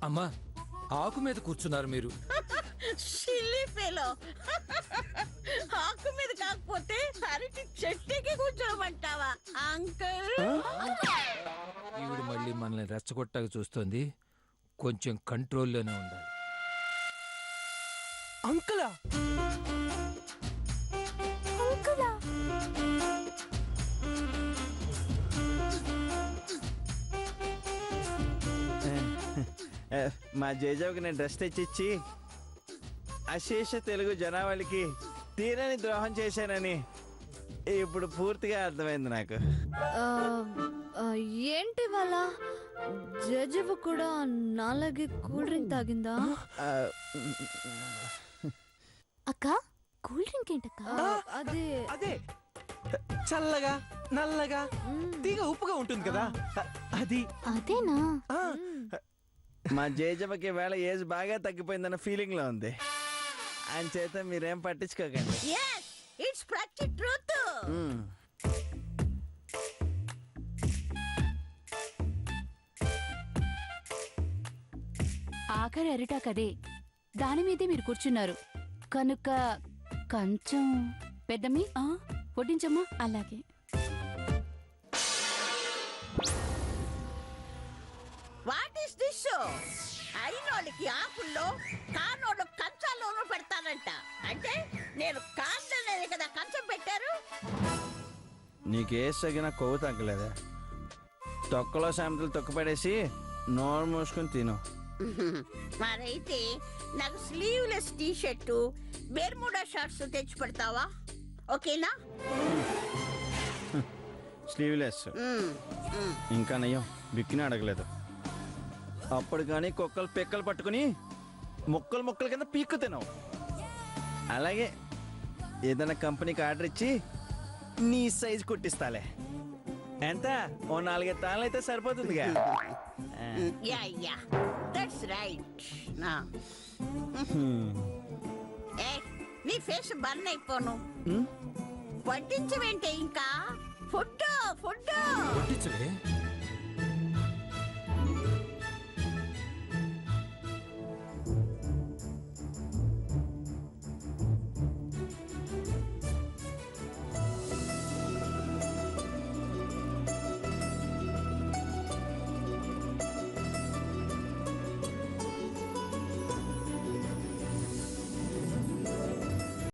అమ్మా ఆకు మీద కూర్చున్నారు మీరు. Silly fellow. ఆకు మీద కాకపోతే అరటి చెట్టుకి కూర్చోమంటావా అంకుల్? ఈవిడ మళ్ళీ మనల్ని రెచ్చగొట్టగా చూస్తోంది. కొంచెం కంట్రోల్లోనే ఉండాలి. అంకులా అంకులా మా జేజావుకి నేను డ్రెస్ తెచ్చిచ్చి అశేష తెలుగు జనావళికి తీరని ద్రోహం చేశానని ఇప్పుడు పూర్తిగా అర్థమైంది నాకు. ఏంటి వాళ్ళ జడ్జివ్ కూడా నాలాగే కూల్ డ్రింక్ తాగిందా? అక్క కూల్ డ్రింక్ ఏంటక్క? అదే అదే చల్లగా నల్లగా తీగ ఉప్పుగా ఉంటుంది కదా అది. అదేనా? మా జేజమ్మకి వేళ ఏజ్ బాగా తగ్గిపోయిందన్న ఫీలింగ్ లో ఉంది. ఆయన చేత మీరేం పట్టించుకోకండి. yes it's practical truth. ఆఖరి అరిటాకదే, దాని మీదే మీరు కూర్చున్నారు కనుక కొంచెం పెద్దమ్మి వడ్డించమ్మా. అలాగే. What is this show? అయినోళ్ళకి ఆకుల్లో కానోళ్ళు కంచాల్లోనూ పెడతానంట. అంటే నేను కాంచనే కదా కంచం పెట్టారు. నీకే సగిన కొవ్వు తగ్గలేదా? తొక్కలో సామెతలు తొక్కపడేసి నోరు మూసుకొని తిను. మరైతే నాకు sleeveless T shirt Bermuda shorts తెచ్చి పెడతావా? ఓకేనా? స్లీవ్లెస్ ఇంకా నయ్యం బిక్కిని అడగలేదు. అప్పుడు కానీ కుక్కలు పిక్కలు పట్టుకుని ముక్కలు ముక్కల కింద పీక్కు తినవు. అలాగే ఏదైనా కంపెనీకి ఆర్డర్ ఇచ్చి నీ సైజ్ కుట్టిస్తాలే. ఎంత? ఓ 4-5 తాళ్ళు అయితే సరిపోతుందిగా. Yeah yeah that's right. ఏ నీ ఫేస్ బర్న్ అయిపోను. వడ్డించవేంటే ఇంకా? Food food వడ్డించవే.